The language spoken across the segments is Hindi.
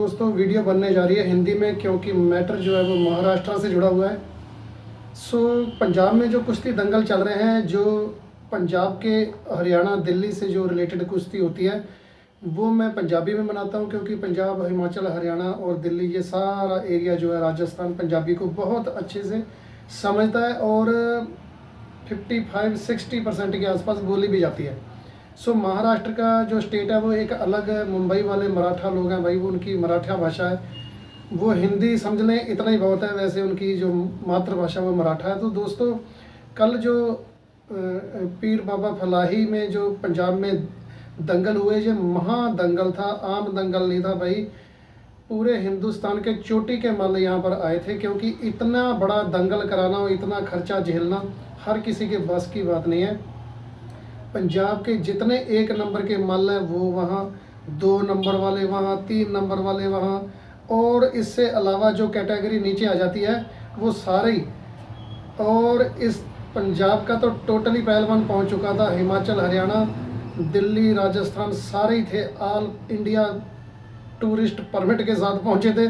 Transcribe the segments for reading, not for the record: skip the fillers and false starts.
दोस्तों वीडियो बनने जा रही है हिंदी में, क्योंकि मैटर जो है वो महाराष्ट्र से जुड़ा हुआ है। पंजाब में जो कुश्ती दंगल चल रहे हैं, जो पंजाब के हरियाणा दिल्ली से जो रिलेटेड कुश्ती होती है वो मैं पंजाबी में बनाता हूं, क्योंकि पंजाब, हिमाचल, हरियाणा और दिल्ली ये सारा एरिया जो है, राजस्थान पंजाबी को बहुत अच्छे से समझता है और 55-60% के आसपास बोली भी जाती है। महाराष्ट्र का जो स्टेट है वो एक अलग है। मुंबई वाले मराठा लोग हैं भाई, वो उनकी मराठा भाषा है, वो हिंदी समझ लें इतना ही बहुत है। वैसे उनकी जो मातृभाषा वो मराठा है। तो दोस्तों, कल जो पीर बाबा फलाही में जो पंजाब में दंगल हुए, ये महादंगल था, आम दंगल नहीं था भाई। पूरे हिंदुस्तान के चोटी के मल यहाँ पर आए थे, क्योंकि इतना बड़ा दंगल कराना और इतना खर्चा झेलना हर किसी के बस की बात नहीं है। पंजाब के जितने 1 नंबर के मल हैं वो वहाँ, 2 नंबर वाले वहाँ, 3 नंबर वाले वहाँ, और इससे अलावा जो कैटेगरी नीचे आ जाती है वो सारे ही। और इस पंजाब का तो टोटली पहलवान पहुँच चुका था। हिमाचल, हरियाणा, दिल्ली, राजस्थान सारे ही थे। ऑल इंडिया टूरिस्ट परमिट के साथ पहुँचे थे।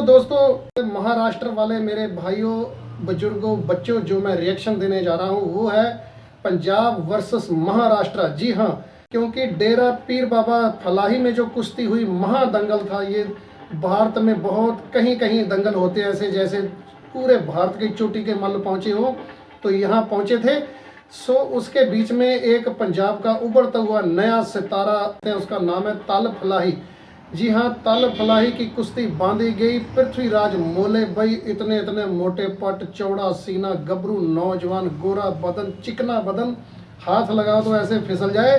दोस्तों, महाराष्ट्र वाले मेरे भाइयों, बुजुर्गों, बच्चों, जो मैं रिएक्शन देने जा रहा हूँ वो है पंजाब वर्सेस महाराष्ट्र। जी हाँ, क्योंकि डेरा पीर बाबा फलाही में जो कुश्ती हुई, महादंगल था। ये भारत में बहुत कहीं कहीं दंगल होते हैं ऐसे, जैसे पूरे भारत की चोटी के मल्ल पहुंचे हो, तो यहाँ पहुंचे थे। उसके बीच में एक पंजाब का उभरता हुआ नया सितारा है, उसका नाम है तल फलाही। जी हाँ, तल फलाही की कुश्ती बांधी गई। पृथ्वीराज मोले भाई, इतने इतने मोटे पट, चौड़ा सीना, गबरू नौजवान, गोरा बदन, चिकना बदन, हाथ लगाओ तो ऐसे फिसल जाए,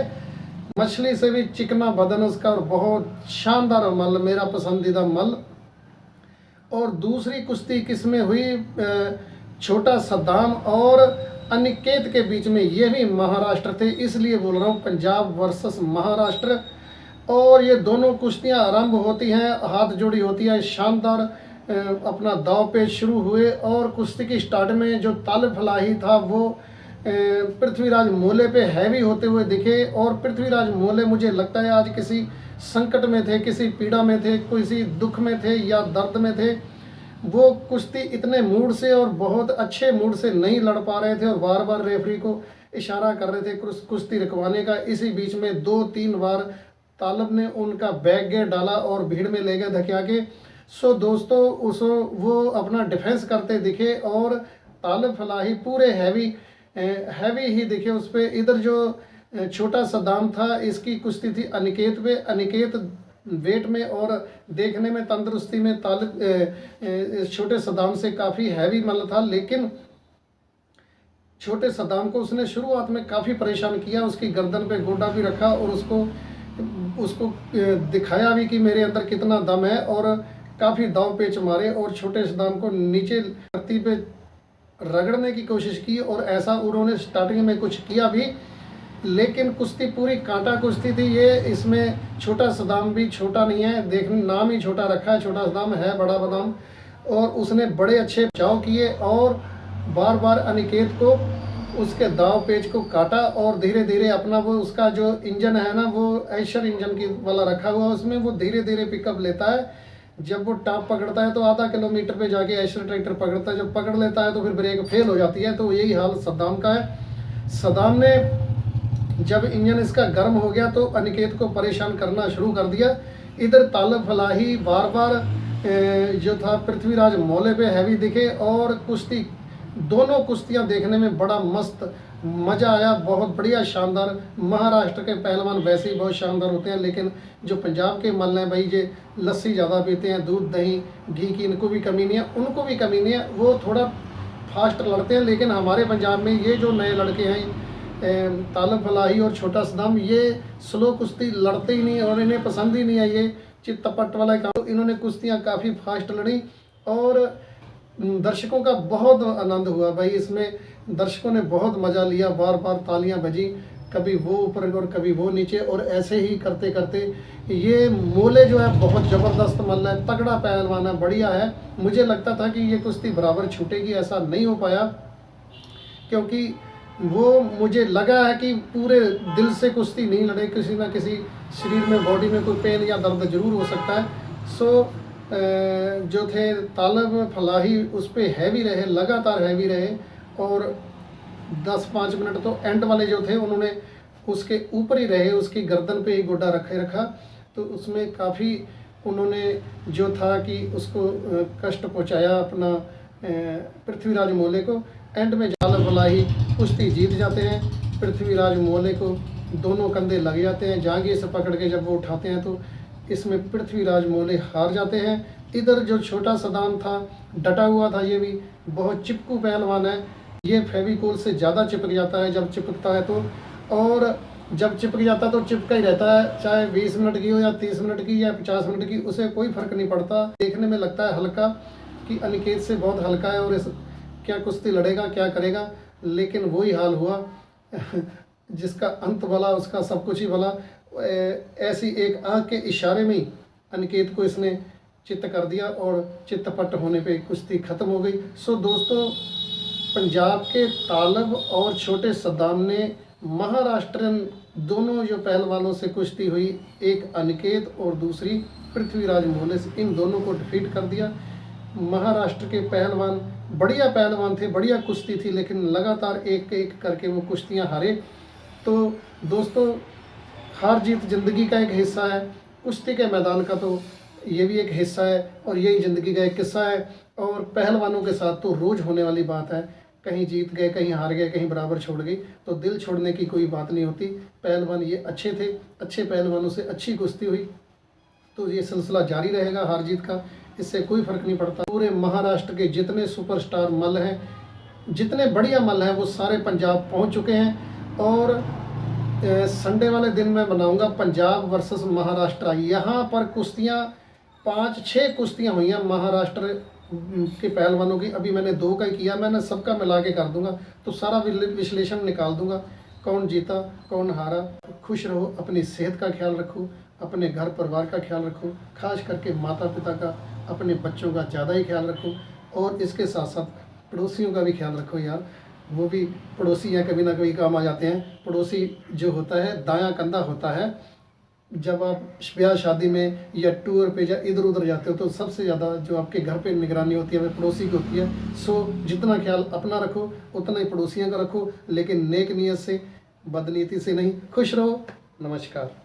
मछली से भी चिकना बदन उसका, और बहुत शानदार मल, मेरा पसंदीदा मल। और दूसरी कुश्ती किसमें हुई? छोटा सद्दाम और अनिकेत के बीच में। ये भी महाराष्ट्र थे, इसलिए बोल रहा हूँ पंजाब वर्सेस महाराष्ट्र। और ये दोनों कुश्तियां आरंभ होती हैं, हाथ जोड़ी होती है, शानदार अपना दाव पेच शुरू हुए। और कुश्ती की स्टार्ट में जो तल फलाही था वो पृथ्वीराज मोले पे हैवी होते हुए दिखे। और पृथ्वीराज मोले मुझे लगता है आज किसी संकट में थे, किसी पीड़ा में थे, किसी दुख में थे या दर्द में थे। वो कुश्ती इतने मूड से और बहुत अच्छे मूड से नहीं लड़ पा रहे थे, और बार बार रेफरी को इशारा कर रहे थे कुश्ती रुकवाने का। इसी बीच में 2-3 बार तालब ने उनका बैग गेट डाला और भीड़ में ले गए धकिया के। दोस्तों, वो अपना डिफेंस करते दिखे, और तालब फलाही पूरे हैवी ही दिखे उस पर। इधर जो छोटा सद्दाम था, इसकी कुश्ती थी अनिकेत पे। अनिकेत वेट में और देखने में, तंदुरुस्ती में तालब छोटे सद्दाम से काफ़ी हैवी मल था, लेकिन छोटे सद्दाम को उसने शुरुआत में काफ़ी परेशान किया। उसकी गर्दन पे गोडा भी रखा और उसको दिखाया भी कि मेरे अंदर कितना दम है, और काफ़ी दाव पेच मारे और छोटे सद्दाम को नीचे धरती पे रगड़ने की कोशिश की। और ऐसा उन्होंने स्टार्टिंग में कुछ किया भी, लेकिन कुश्ती पूरी कांटा कुश्ती थी ये। इसमें छोटा सद्दाम भी छोटा नहीं है, देखने नाम ही छोटा रखा है, छोटा सद्दाम है बड़ा बादाम। और उसने बड़े अच्छे बचाव किए और बार बार अनिकेत को उसके दाव पेच को काटा, और धीरे धीरे अपना वो उसका जो इंजन है ना, वो ऐशर इंजन की वाला रखा हुआ, उसमें वो धीरे धीरे पिकअप लेता है। जब वो टॉप पकड़ता है तो आधा किलोमीटर पे जाके ऐशर ट्रैक्टर पकड़ता है, जब पकड़ लेता है तो फिर ब्रेक फेल हो जाती है। तो यही हाल सद्दाम का है। सद्दाम ने जब इंजन इसका गर्म हो गया तो अनिकेत को परेशान करना शुरू कर दिया। इधर तालब फलाही बार बार जो था पृथ्वीराज मोले पे हैवी दिखे, और कुश्ती, दोनों कुश्तियां देखने में बड़ा मस्त मज़ा आया, बहुत बढ़िया, शानदार। महाराष्ट्र के पहलवान वैसे ही बहुत शानदार होते हैं, लेकिन जो पंजाब के मल्ल हैं भाई, ये लस्सी ज़्यादा पीते हैं, दूध दही घी की इनको भी कमी नहीं है, उनको भी कमी नहीं है, वो थोड़ा फास्ट लड़ते हैं। लेकिन हमारे पंजाब में ये जो नए लड़के हैं, तालब फलाही और छोटा सद्दाम, ये स्लो कुश्ती लड़ते ही नहीं, और इन्हें पसंद ही नहीं है ये चित्तपट वाला काम। इन्होंने कुश्तियाँ काफ़ी फास्ट लड़ी और दर्शकों का बहुत आनंद हुआ भाई। इसमें दर्शकों ने बहुत मज़ा लिया, बार बार तालियां बजी, कभी वो ऊपर और कभी वो नीचे, और ऐसे ही करते करते ये मोले जो है बहुत ज़बरदस्त मल्ल है, तगड़ा पहलवान है, बढ़िया है। मुझे लगता था कि ये कुश्ती बराबर छूटेगी, ऐसा नहीं हो पाया, क्योंकि वो मुझे लगा है कि पूरे दिल से कुश्ती नहीं लड़े, किसी ना किसी शरीर में, बॉडी में कोई पेन या दर्द जरूर हो सकता है। सो जो थे तालब फलाही उस पे हैवी रहे, लगातार हैवी रहे, और 10-5 मिनट तो एंड वाले जो थे उन्होंने उसके ऊपर ही रहे, उसकी गर्दन पे ही गोडा रखा। तो उसमें काफ़ी उन्होंने जो था कि उसको कष्ट पहुंचाया अपना पृथ्वीराज मोले को। एंड में तालब फलाही कुश्ती जीत जाते हैं। पृथ्वीराज मोले को दोनों कंधे लग जाते हैं, जांघे से पकड़ के जब वो उठाते हैं तो इसमें पृथ्वीराज मोले हार जाते हैं। इधर जो छोटा सदाम था डटा हुआ था, ये भी बहुत चिपकू पहलवान है, ये फेविकोल से ज़्यादा चिपक जाता है जब चिपकता है तो, और जब चिपक जाता तो चिपका ही रहता है, चाहे 20 मिनट की हो या 30 मिनट की या 50 मिनट की, उसे कोई फर्क नहीं पड़ता। देखने में लगता है हल्का कि अनिकेत से बहुत हल्का है और इस क्या कुश्ती लड़ेगा, क्या करेगा, लेकिन वही हाल हुआ जिसका अंत भला उसका सब कुछ ही भला। ऐसी एक आँख के इशारे में ही अनिकेत को इसने चित्त कर दिया और चित्तपट होने पे कुश्ती खत्म हो गई। सो दोस्तों, पंजाब के तालब और छोटे सद्दाम ने महाराष्ट्रन दोनों जो पहलवानों से कुश्ती हुई, एक अनिकेत और दूसरी पृथ्वीराज मोले से, इन दोनों को डिफीट कर दिया। महाराष्ट्र के पहलवान बढ़िया पहलवान थे, बढ़िया कुश्ती थी, लेकिन लगातार एक एक करके वो कुश्तियाँ हारे। तो दोस्तों, हार जीत ज़िंदगी का एक हिस्सा है, कुश्ती के मैदान का तो ये भी एक हिस्सा है और यही ज़िंदगी का एक किस्सा है। और पहलवानों के साथ तो रोज़ होने वाली बात है, कहीं जीत गए, कहीं हार गए, कहीं बराबर छोड़ गई, तो दिल छोड़ने की कोई बात नहीं होती। पहलवान ये अच्छे थे, अच्छे पहलवानों से अच्छी कुश्ती हुई, तो ये सिलसिला जारी रहेगा हार जीत का, इससे कोई फ़र्क नहीं पड़ता। पूरे महाराष्ट्र के जितने सुपरस्टार मल्ल हैं, जितने बढ़िया मल्ल हैं, वो सारे पंजाब पहुंच चुके हैं। और संडे वाले दिन मैं बनाऊंगा पंजाब वर्सेस महाराष्ट्र। यहाँ पर कुश्तियाँ 5-6 कुश्तियाँ हुई हैं महाराष्ट्र के पहलवानों की, अभी मैंने 2 का ही किया, मैंने सबका मिला के कर दूंगा, तो सारा विश्लेषण निकाल दूंगा, कौन जीता कौन हारा। खुश रहो, अपनी सेहत का ख्याल रखो, अपने घर परिवार का ख्याल रखो, खास करके माता पिता का, अपने बच्चों का ज़्यादा ही ख्याल रखो, और इसके साथ साथ पड़ोसियों का भी ख्याल रखो यार, वो भी पड़ोसी हैं, कभी ना कभी काम आ जाते हैं। पड़ोसी जो होता है दायां कंधा होता है, जब आप ब्याह शादी में या टूर पे या इधर उधर जाते हो तो सबसे ज़्यादा जो आपके घर पे निगरानी होती है वह पड़ोसी की होती है। सो जितना ख्याल अपना रखो उतना ही पड़ोसियों का रखो, लेकिन नेक नीयत से, बदनीति से नहीं। खुश रहो, नमस्कार।